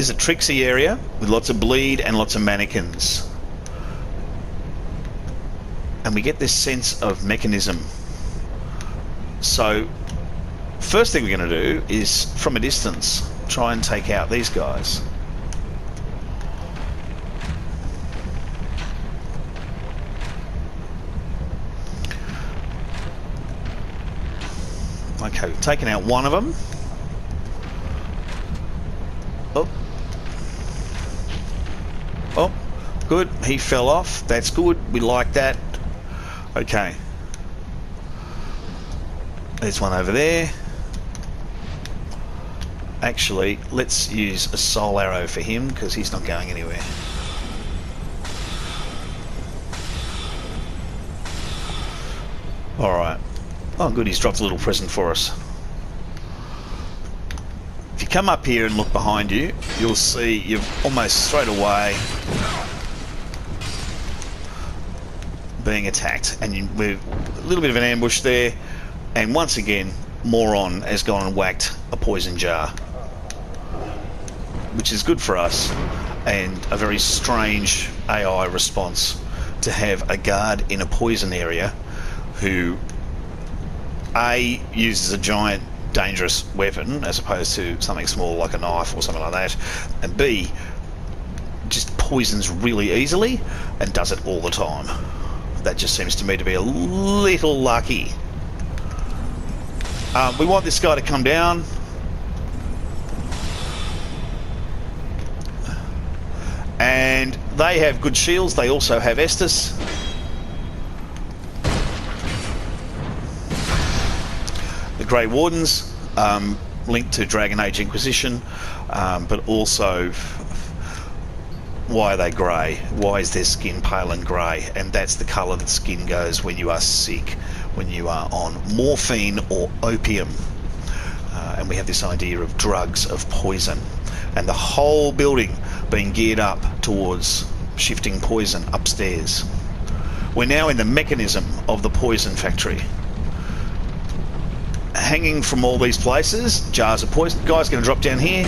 is a tricksy area with lots of bleed and lots of mannequins. And we get this sense of mechanism. So, first thing we're going to do is, from a distance, try and take out these guys. Okay, we've taken out one of them. Oh. Oh, good. He fell off. That's good. We like that. Okay. There's one over there. Actually, let's use a soul arrow for him because he's not going anywhere. Alright. Oh good, he's dropped a little present for us. If you come up here and look behind you, you'll see you've almost straight away being attacked, and we're a little bit of an ambush there, and once again Moron has gone and whacked a poison jar, which is good for us, and a very strange AI response to have a guard in a poison area who A, uses a giant dangerous weapon as opposed to something small like a knife or something like that, and B, just poisons really easily and does it all the time. That just seems to me to be a little lucky. We want this guy to come down. And they have good shields. They also have Estus. The Grey Wardens, linked to Dragon Age Inquisition, but also why are they grey? Why is their skin pale and grey? And that's the colour that skin goes when you are sick, when you are on morphine or opium. And we have this idea of drugs, of poison, and the whole building being geared up towards shifting poison upstairs. We're now in the mechanism of the poison factory. Hanging from all these places, jars of poison. Guy's going to drop down here.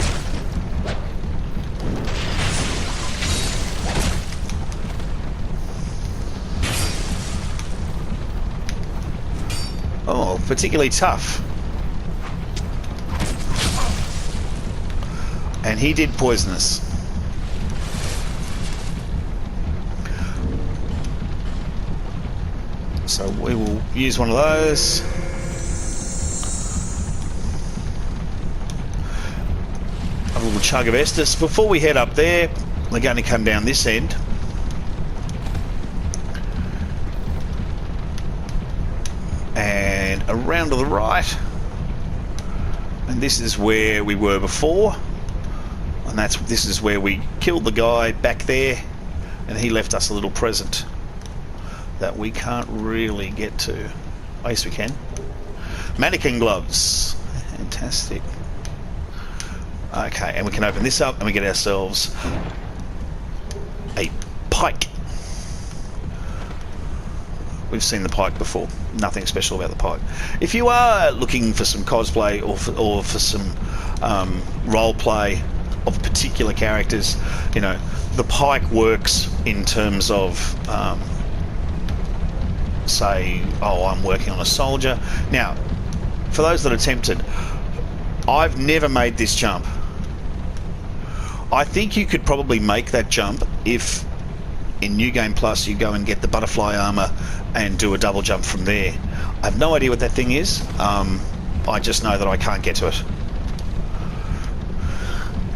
Oh, particularly tough. And he did poison us. So we will use one of those. A little chug of Estus. Before we head up there, we're going to come down this end. And around to the right. And this is where we were before. And this is where we killed the guy back there, and he left us a little present that we can't really get to. Oh, yes, we can. Mannequin gloves. Fantastic. Okay, and we can open this up and we get ourselves a pike. We've seen the pike before. Nothing special about the pike. If you are looking for some cosplay or for some role play of particular characters, you know, the pike works in terms of say, oh, I'm working on a soldier. Now, for those that are tempted, I've never made this jump. I think you could probably make that jump if in New Game Plus you go and get the butterfly armor and do a double jump from there. I have no idea what that thing is. I just know that I can't get to it.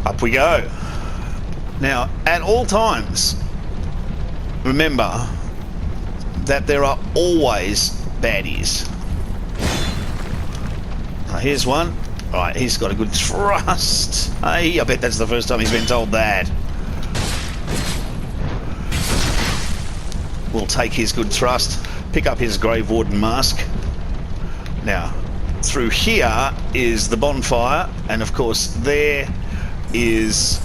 Up we go. Now, at all times, remember that there are always baddies. Now, here's one. Alright, he's got a good thrust. Hey, I bet that's the first time he's been told that. We'll take his good thrust, pick up his Grave Warden mask. Now, through here is the bonfire, and of course there is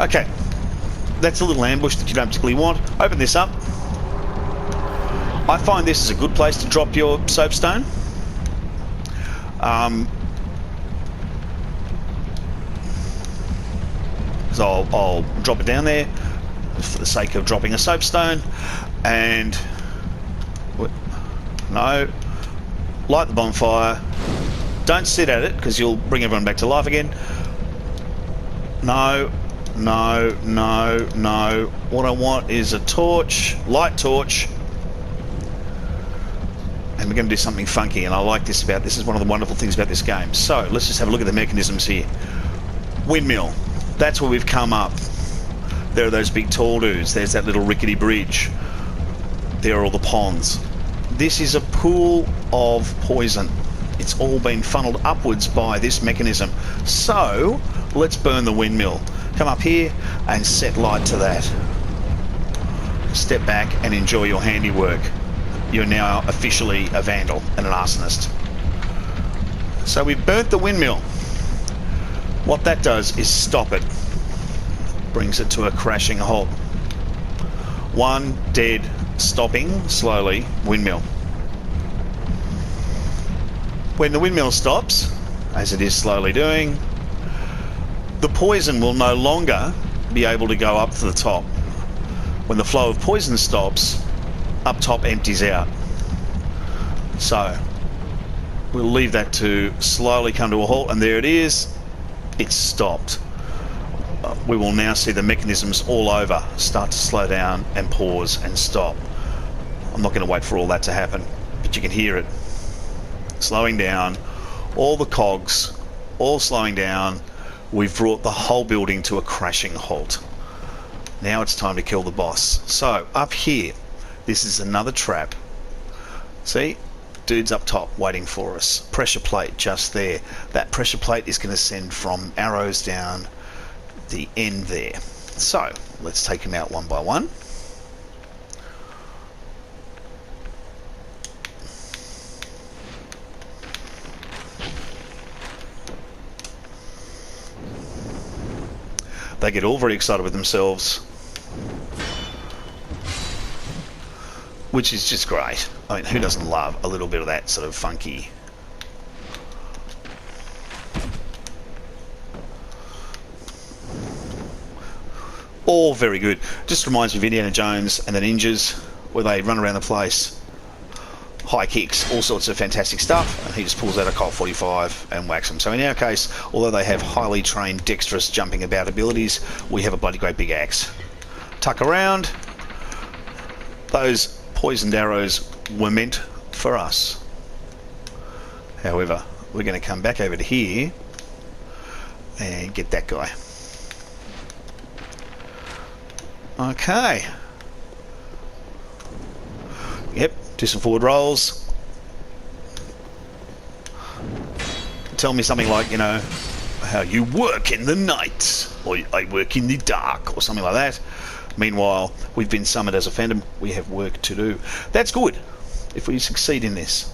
Okay, that's a little ambush that you don't particularly want. Open this up. I find this is a good place to drop your soapstone. So I'll drop it down there for the sake of dropping a soapstone, and no, light the bonfire. Don't sit at it because you'll bring everyone back to life again. No, no, no, no. What I want is a torch, light torch. And we're going to do something funky, and I like this about this. Is one of the wonderful things about this game. So let's just have a look at the mechanisms here. Windmill. That's where we've come up. There are those big tall dudes. There's that little rickety bridge. There are all the ponds. This is a pool of poison. It's all been funneled upwards by this mechanism. So let's burn the windmill. Come up here and set light to that. Step back and enjoy your handiwork. You're now officially a vandal and an arsonist. So we've burnt the windmill. What that does is stop it. Brings it to a crashing halt. One dead, stopping slowly windmill. When the windmill stops, as it is slowly doing, the poison will no longer be able to go up to the top. When the flow of poison stops, up top empties out. So we'll leave that to slowly come to a halt, and there it is. It's stopped. We will now see the mechanisms all over start to slow down and pause and stop. I'm not going to wait for all that to happen, but you can hear it slowing down, all the cogs all slowing down. We've brought the whole building to a crashing halt. Now it's time to kill the boss. So up here, this is another trap. See? Dude's up top waiting for us. Pressure plate just there. That pressure plate is going to send from arrows down the end there. So let's take him out one by one. They get all very excited with themselves, which is just great. I mean, who doesn't love a little bit of that sort of funky? All very good. Just reminds me of Indiana Jones and the ninjas, where they run around the place, high kicks, all sorts of fantastic stuff, and he just pulls out a Colt 45 and whacks them. So in our case, although they have highly trained, dexterous jumping about abilities, we have a bloody great big axe. Tuck around. Those poisoned arrows were meant for us. However, we're going to come back over to here and get that guy. Okay. Yep, do some forward rolls. Tell me something like, you know, how you work in the night, or I work in the dark, or something like that. Meanwhile, we've been summoned as a fandom. We have work to do. That's good if we succeed in this.